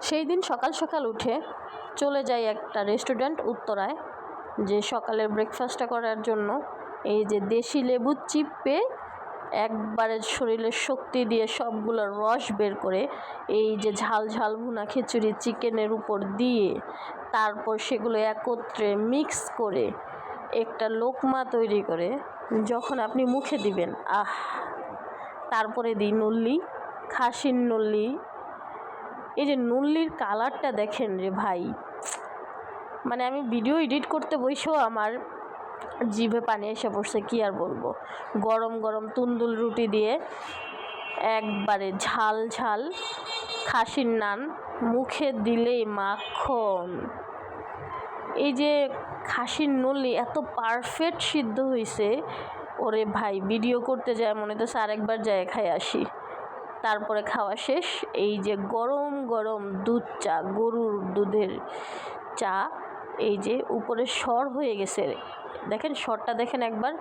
সেই দিন সকাল সকাল উঠে চলে যাই একটা রেস্টুরেন্ট উত্তরায়, যে সকালের ব্রেকফাস্টটা করার জন্য। এই যে দেশি লেবু চিপে একবারে শরীরের শক্তি দিয়ে সবগুলো রস বের করে এই যে ঝাল ঝাল ভুনা খিচুড়ি চিকেনের উপর দিয়ে তারপর সেগুলো একত্রে মিক্স করে একটা লোকমা তৈরি করে যখন আপনি মুখে দিবেন, তারপরে দিই নল্লি, খাসির নল্লি। এই যে নল্লির কালারটা দেখেন রে ভাই, মানে আমি ভিডিও এডিট করতে বসেও আমার জিভে পানি এসে পড়ছে, কি আর বলবো। গরম গরম তন্দুর রুটি দিয়ে একবারে ঝাল ঝাল খাসির নান মুখে দিলেই মাখন। এই যে খাসির নল্লি এত পারফেক্ট সিদ্ধ হয়েছে, ওরে ভাই ভিডিও করতে যায় মনে হচ্ছে আরেকবার যায় খাই আসি। তারপরে খাওয়া শেষ, এই যে গরম গরম দুধ চা, গরুর দুধের চা, এই যে উপরে সর হয়ে গেছে, দেখেন সরটা দেখেন একবার,